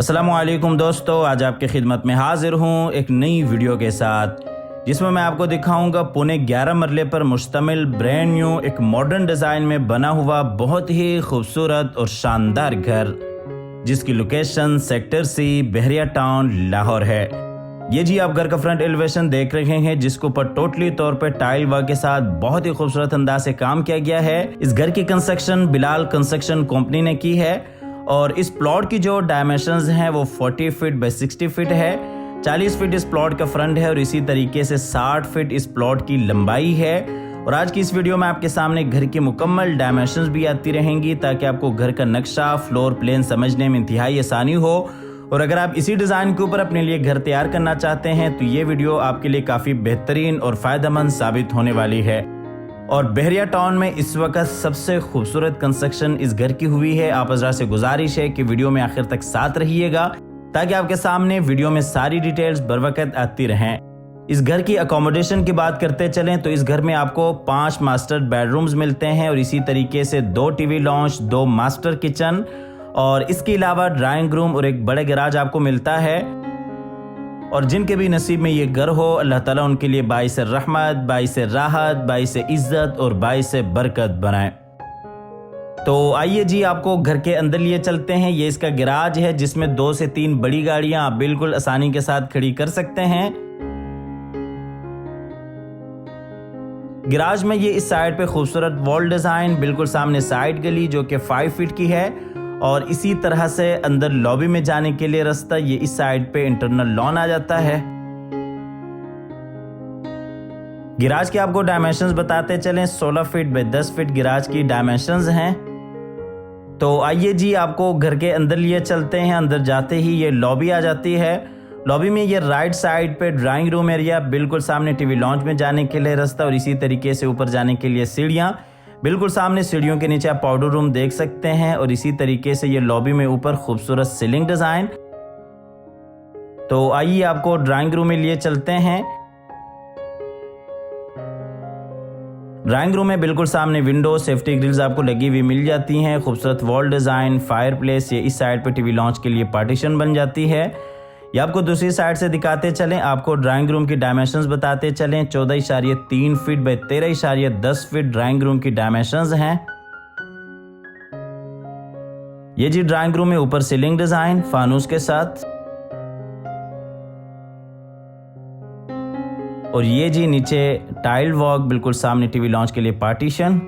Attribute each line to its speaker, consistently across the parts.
Speaker 1: अस्सलामुअलैकुम दोस्तों, आज आपकी खिदमत में हाजिर हूँ एक नई वीडियो के साथ जिसमें मैं आपको दिखाऊंगा पुणे 11 मरले पर मुश्तमिल ब्रांड न्यू एक मॉडर्न डिज़ाइन में बना हुआ बहुत ही खूबसूरत और शानदार घर, जिसकी लोकेशन सेक्टर सी, बहरिया टाउन, लाहौर है। ये जी आप घर का फ्रंट एलिवेशन देख रहे हैं, जिसके ऊपर टोटली तौर पे टाइल वर्क के साथ बहुत ही खूबसूरत अंदाज से काम किया गया है। इस घर की कंस्ट्रक्शन बिलाल कंस्ट्रक्शन कंपनी ने की है और इस प्लॉट की जो डायमेंशंस हैं वो 40 फीट बाय 60 फीट है। 40 फीट इस प्लॉट का फ्रंट है और इसी तरीके से 60 फीट इस प्लॉट की लंबाई है। और आज की इस वीडियो में आपके सामने घर की मुकम्मल डायमेंशंस भी आती रहेंगी ताकि आपको घर का नक्शा, फ्लोर प्लान समझने में इंतहाई आसानी हो। और अगर आप इसी डिज़ाइन के ऊपर अपने लिए घर तैयार करना चाहते हैं तो ये वीडियो आपके लिए काफ़ी बेहतरीन और फ़ायदेमंद साबित होने वाली है। और बहरिया टाउन में इस वक्त सबसे खूबसूरत कंस्ट्रक्शन इस घर की हुई है। आप हज़रात से गुजारिश है कि वीडियो में आखिर तक साथ रहिएगा ताकि आपके सामने वीडियो में सारी डिटेल्स बरवकत आती रहें। इस घर की अकोमोडेशन की बात करते चलें तो इस घर में आपको 5 मास्टर बेडरूम्स मिलते हैं और इसी तरीके से 2 टीवी लॉन्च, 2 मास्टर किचन और इसके अलावा ड्राइंग रूम और एक बड़े गैराज आपको मिलता है। और जिनके भी नसीब में ये घर हो, अल्लाह ताला उनके लिए बाइस रहमत, बाइस राहत, बाइस इज्जत और बाइस बरकत बनाए। तो आइए जी आपको घर के अंदर लिए चलते हैं। ये इसका गैराज है जिसमें 2 से 3 बड़ी गाड़ियां आप बिल्कुल आसानी के साथ खड़ी कर सकते हैं। गैराज में ये इस साइड पे खूबसूरत वॉल डिजाइन, बिल्कुल सामने साइड गली जो कि 5 फीट की है और इसी तरह से अंदर लॉबी में जाने के लिए रास्ता ये इस साइड पे इंटरनल लॉन आ जाता है। गैराज के आपको डायमेंशंस बताते चलें, 16 फीट बाय 10 फीट गैराज की डायमेंशंस हैं। तो आइए जी आपको घर के अंदर लिए चलते हैं। अंदर जाते ही ये लॉबी आ जाती है। लॉबी में ये राइट साइड पे ड्राइंग रूम एरिया, बिल्कुल सामने टीवी लॉन्च में जाने के लिए रास्ता और इसी तरीके से ऊपर जाने के लिए सीढ़ियाँ। बिल्कुल सामने सीढ़ियों के नीचे आप पाउडर रूम देख सकते हैं और इसी तरीके से ये लॉबी में ऊपर खूबसूरत सीलिंग डिजाइन। तो आइए आपको ड्राइंग रूम में लिए चलते हैं। ड्राइंग रूम में बिल्कुल सामने विंडो, सेफ्टी ग्रिल्स आपको लगी हुई मिल जाती हैं। खूबसूरत वॉल डिजाइन, फायर प्लेस, ये इस साइड पे टीवी लॉन्च के लिए पार्टीशन बन जाती है। ये आपको दूसरी साइड से दिखाते चलें, आपको ड्राइंग रूम की डायमेंशंस बताते चलें। 14.3 feet by 13.10 feet drawing room की डायमेंशंस हैं। ये जी ड्राइंग रूम में ऊपर सीलिंग डिजाइन फानूस के साथ और ये जी नीचे टाइल वर्क, बिल्कुल सामने टीवी लॉन्च के लिए पार्टीशन।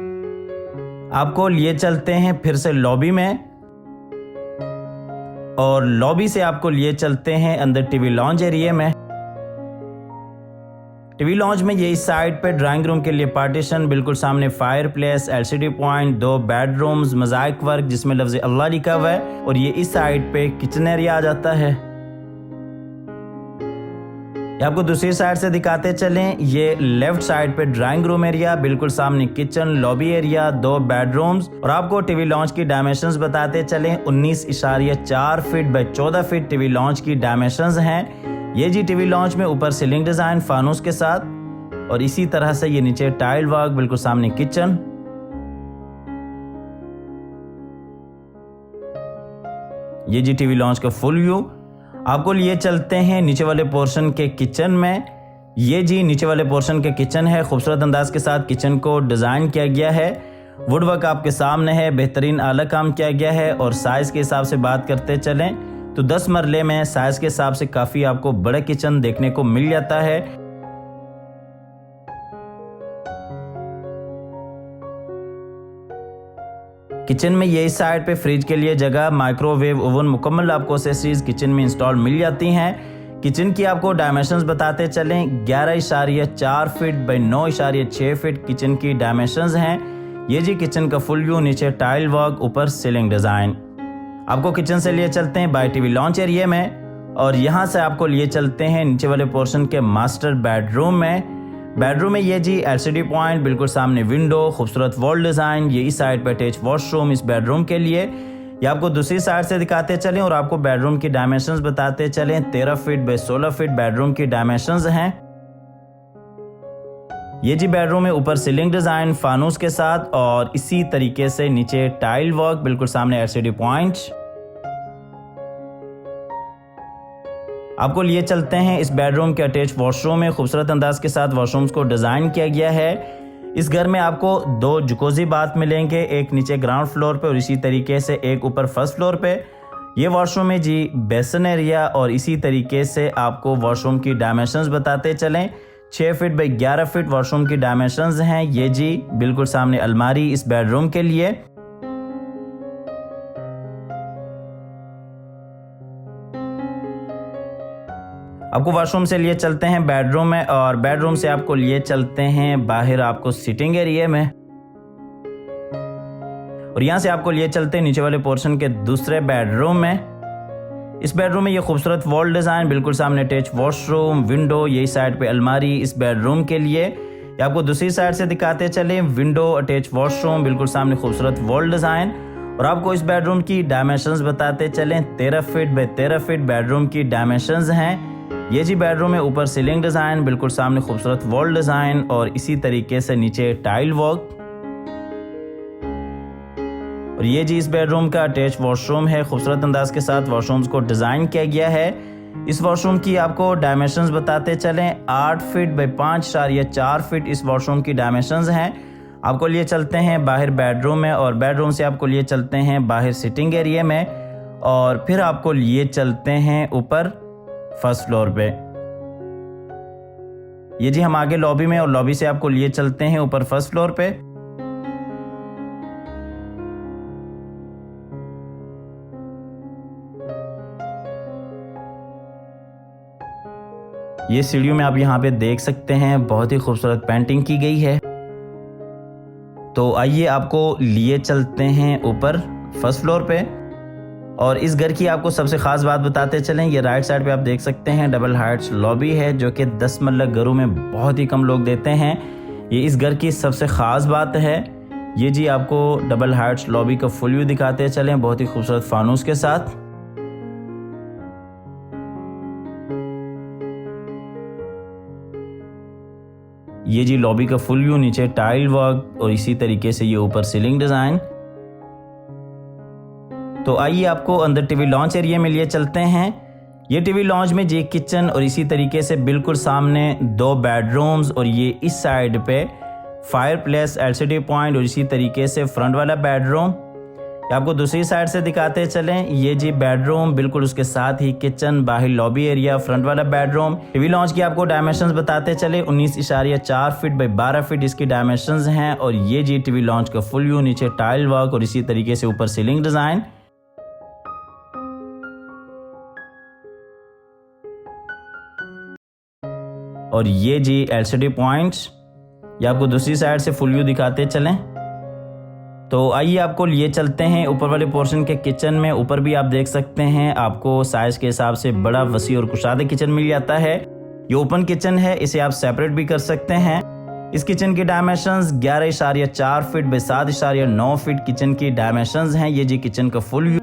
Speaker 1: आपको लिए चलते हैं फिर से लॉबी में और लॉबी से आपको लिए चलते हैं अंदर टीवी लॉन्च एरिया में। टीवी लॉन्च में ये इस साइड पे ड्राइंग रूम के लिए पार्टीशन, बिल्कुल सामने fire place, LCD point, 2 bedrooms, mosaic work जिसमें लफ्ज़ अल्लाह लिखा हुआ है और ये इस साइड पे किचन एरिया आ जाता है। ये आपको दूसरी साइड से दिखाते चलें, ये लेफ्ट साइड पे ड्राइंग रूम एरिया, बिल्कुल सामने किचन, लॉबी एरिया, 2 बेडरूम्स और आपको टीवी लॉन्च की डायमेंशंस बताते चलें। 19.4 feet by 14 feet TV launch की डायमेंशंस हैं। ये जी टीवी लॉन्च में ऊपर सीलिंग डिजाइन फानूस के साथ और इसी तरह से ये नीचे टाइल वर्क, बिल्कुल सामने किचन। ये जी टीवी लॉन्च का फुल व्यू। आपको लिए चलते हैं नीचे वाले पोर्शन के किचन में। ये जी नीचे वाले पोर्शन के किचन है। खूबसूरत अंदाज के साथ किचन को डिज़ाइन किया गया है। वुड वर्क आपके सामने है, बेहतरीन आला काम किया गया है। और साइज़ के हिसाब से बात करते चलें तो 10 मरले में साइज़ के हिसाब से काफ़ी आपको बड़ा किचन देखने को मिल जाता है। किचन में ये इस साइड पे फ्रिज के लिए जगह, माइक्रोवेव ओवन, मुकम्मल आपको एक्सेसरीज किचन में इंस्टॉल मिल जाती हैं। किचन की आपको डायमेंशंस बताते चलें, 11.4 फीट बाय 9.6 फीट किचन की डायमेंशंस हैं। ये जी किचन का फुल व्यू, नीचे टाइल वर्क, ऊपर सीलिंग डिज़ाइन। आपको किचन से लिए चलते हैं बाय टीवी लॉन्च एरिया में और यहाँ से आपको लिए चलते हैं नीचे वाले पोर्शन के मास्टर बेडरूम में। बेडरूम में ये जी एलसीडी पॉइंट, बिल्कुल सामने विंडो, खूबसूरत वॉल डिज़ाइन, ये इस साइड पर अटैच वॉशरूम इस बेडरूम के लिए। ये आपको दूसरी साइड से दिखाते चलें और आपको बेडरूम की डायमेंशंस बताते चलें। 13 फीट बाय 16 फीट बेडरूम की डायमेंशंस हैं। ये जी बेडरूम में ऊपर सीलिंग डिज़ाइन फानूस के साथ और इसी तरीके से नीचे टाइल वर्क, बिल्कुल सामने एलसीडी पॉइंट। आपको लिए चलते हैं इस बेडरूम के अटैच वॉशरूम में। खूबसूरत अंदाज के साथ वॉशरूम्स को डिज़ाइन किया गया है। इस घर में आपको 2 जकूज़ी बाथ मिलेंगे, एक नीचे ग्राउंड फ्लोर पे और इसी तरीके से एक ऊपर फर्स्ट फ्लोर पे। ये वॉशरूम है जी बेसन एरिया, और इसी तरीके से आपको वॉशरूम की डायमेंशंस बताते चलें। 6 फीट बाई 11 फीट वॉशरूम की डायमेंशंस हैं। ये जी बिल्कुल सामने अलमारी इस बेडरूम के लिए। आपको वॉशरूम से लिए चलते हैं बेडरूम में, और बेडरूम से आपको लिए चलते हैं बाहर आपको सिटिंग एरिया में, और यहाँ से आपको लिए चलते हैं नीचे वाले पोर्शन के दूसरे बेडरूम में। इस बेडरूम में ये खूबसूरत वॉल डिज़ाइन, बिल्कुल सामने अटैच वॉशरूम, विंडो, यही साइड पे अलमारी इस बेडरूम के लिए। आपको दूसरी साइड से दिखाते चलें, विंडो, अटैच वॉशरूम, बिल्कुल सामने खूबसूरत वॉल डिज़ाइन। और आपको इस बेडरूम की डायमेंशंस बताते चलें। 13 फीट बाई 13 फीट बेडरूम की डायमेंशंस हैं। ये जी बेडरूम में ऊपर सीलिंग डिज़ाइन, बिल्कुल सामने खूबसूरत वॉल डिज़ाइन, और इसी तरीके से नीचे टाइल वर्क। और ये जी इस बेडरूम का अटैच वॉशरूम है। खूबसूरत अंदाज के साथ वॉशरूम्स को डिज़ाइन किया गया है। इस वॉशरूम की आपको डायमेंशंस बताते चलें। 8 फीट बाई 5.4 फीट इस वॉशरूम की डायमेंशंस हैं। आपको लिए चलते हैं बाहर बेडरूम में, और बेडरूम से आपको लिए चलते हैं बाहर सिटिंग एरिया में, और फिर आपको लिए चलते हैं ऊपर फर्स्ट फ्लोर पे। ये जी हम आगे लॉबी में, और लॉबी से आपको लिए चलते हैं ऊपर फर्स्ट फ्लोर पे। ये सीढ़ियों में आप यहाँ पे देख सकते हैं बहुत ही खूबसूरत पेंटिंग की गई है। तो आइए आपको लिए चलते हैं ऊपर फर्स्ट फ्लोर पे, और इस घर की आपको सबसे ख़ास बात बताते चलें। ये राइट साइड पे आप देख सकते हैं डबल हाइट्स लॉबी है, जो कि 10 मरला घरों में बहुत ही कम लोग देते हैं। ये इस घर की सबसे ख़ास बात है। ये जी आपको डबल हाइट्स लॉबी का फुल व्यू दिखाते चलें, बहुत ही खूबसूरत फानूस के साथ। ये जी लॉबी का फुल व्यू, नीचे टाइल वर्क, और इसी तरीके से ये ऊपर सीलिंग डिज़ाइन। तो आइए आपको अंदर टीवी लॉन्च एरिया में लिए चलते हैं। ये टीवी लॉन्च में जी किचन, और इसी तरीके से बिल्कुल सामने 2 बेडरूम्स, और ये इस साइड पे फायर प्लेस, LCD पॉइंट, और इसी तरीके से फ्रंट वाला बेडरूम। आपको दूसरी साइड से दिखाते चलें। ये जी बेडरूम, बिल्कुल उसके साथ ही किचन, बाहर लॉबी एरिया, फ्रंट वाला बेडरूम। टीवी लॉन्च की आपको डायमेंशंस बताते चले। 19.4 फीट बाई 12 फीट इसकी डायमेंशंस हैं। और ये जी टीवी लॉन्च का फुल व्यू, नीचे टाइल वर्क, और इसी तरीके से ऊपर सीलिंग डिज़ाइन। और ये जी LCD पॉइंट्स, ये आपको दूसरी साइड से फुल व्यू दिखाते चलें। तो आइए आपको लिए चलते हैं ऊपर वाले पोर्शन के किचन में। ऊपर भी आप देख सकते हैं आपको साइज के हिसाब से बड़ा, वसी और कुशादा किचन मिल जाता है। ये ओपन किचन है, इसे आप सेपरेट भी कर सकते हैं। इस किचन की dimensions 11.4 feet by 7.9 feet kitchen की डायमेंशंस हैं। ये जी किचन का फुल व्यू।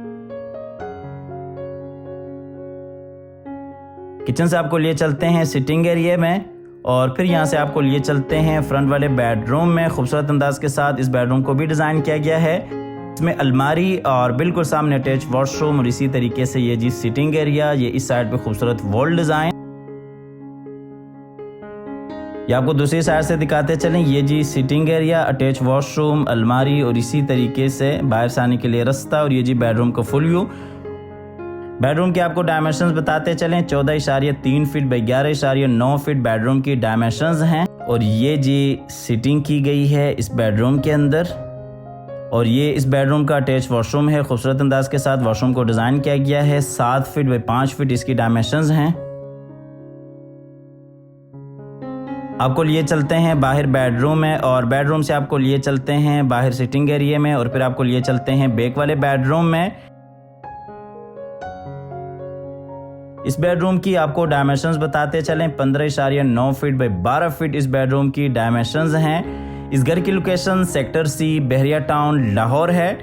Speaker 1: किचन से आपको लिए चलते हैं सिटिंग एरिया में, और फिर यहाँ से आपको लिए चलते हैं फ्रंट वाले बेडरूम में। खूबसूरत अंदाज के साथ इस बेडरूम को भी डिज़ाइन किया गया है। इसमें अलमारी और बिल्कुल सामने अटैच वॉशरूम, और इसी तरीके से ये जी सिटिंग एरिया, ये इस साइड पे खूबसूरत वॉल डिज़ाइन। ये आपको दूसरी साइड से दिखाते चलें। ये जी सिटिंग एरिया, अटैच वॉशरूम, अलमारी, और इसी तरीके से बाहर से आने के लिए रास्ता, और ये जी बेडरूम का फुल व्यू। बेडरूम के आपको डायमेंशंस बताते चलें। 14.3 फीट बाई 11.9 फीट बेडरूम की डायमेंशंस हैं। और ये जी सिटिंग की गई है इस बेडरूम के अंदर, और ये इस बेडरूम का अटैच वॉशरूम है। खूबसूरत अंदाज के साथ वॉशरूम को डिज़ाइन किया गया है। 7 फीट बाई 5 फीट इसकी डायमेंशंस हैं। आपको लिए चलते हैं बाहर बेडरूम में, और बेडरूम से आपको लिए चलते हैं बाहर सिटिंग एरिया में, और फिर आपको लिए चलते हैं बैक वाले बेडरूम में। इस बेडरूम की आपको डायमेंशंस बताते चलें। 15.9 फीट बाई 12 फीट इस बेडरूम की डायमेंशंस हैं। इस घर की लोकेशन सेक्टर C, बहरिया टाउन, लाहौर है,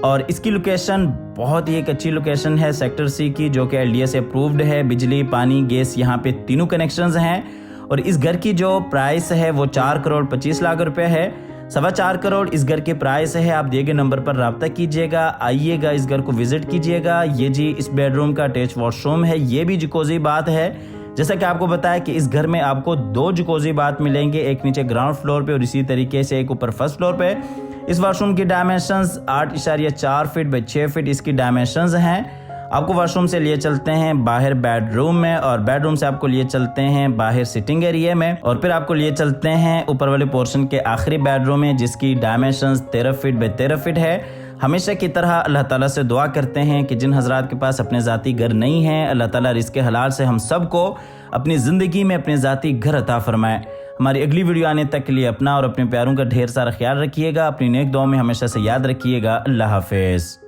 Speaker 1: और इसकी लोकेशन बहुत ही एक अच्छी लोकेशन है सेक्टर C की, जो कि LDA से अप्रूव्ड है। बिजली, पानी, गैस यहाँ पे तीनों कनेक्शंस हैं। और इस घर की जो प्राइस है वो 4 करोड़ 25 लाख रुपए है। 4.25 करोड़ इस घर की प्राइस है। आप दिए गए नंबर पर रब्ता कीजिएगा, आइएगा, इस घर को विजिट कीजिएगा। ये जी इस बेडरूम का अटैच वॉशरूम है। ये भी जकूज़ी बात है। जैसा कि आपको बताया कि इस घर में आपको 2 जकूज़ी बात मिलेंगे, एक नीचे ग्राउंड फ्लोर पे और इसी तरीके से एक ऊपर फर्स्ट फ्लोर पे। इस वॉशरूम की डायमेंशंस 8.4 फीट बाई 6 फीट इसकी डायमेंशंस हैं। आपको वॉशरूम से लिए चलते हैं बाहर बेडरूम में, और बेडरूम से आपको लिए चलते हैं बाहर सिटिंग एरिया में, और फिर आपको लिए चलते हैं ऊपर वाले पोर्शन के आखिरी बेडरूम में जिसकी डायमेंशंस 13 फीट बाई 13 फीट है। हमेशा की तरह अल्लाह ताला से दुआ करते हैं कि जिन हजरात के पास अपने ज़ाती घर नहीं हैं, अल्लाह ताला रिज़्क़ हलाल से हम सब को अपनी ज़िंदगी में अपने ज़ाती घर अता फरमाए। हमारी अगली वीडियो आने तक के लिए अपना और अपने प्यारों का ढेर सारा ख्याल रखिएगा। अपनी नेक दुआ में हमेशा से याद रखिएगा। अल्लाह हाफिज़।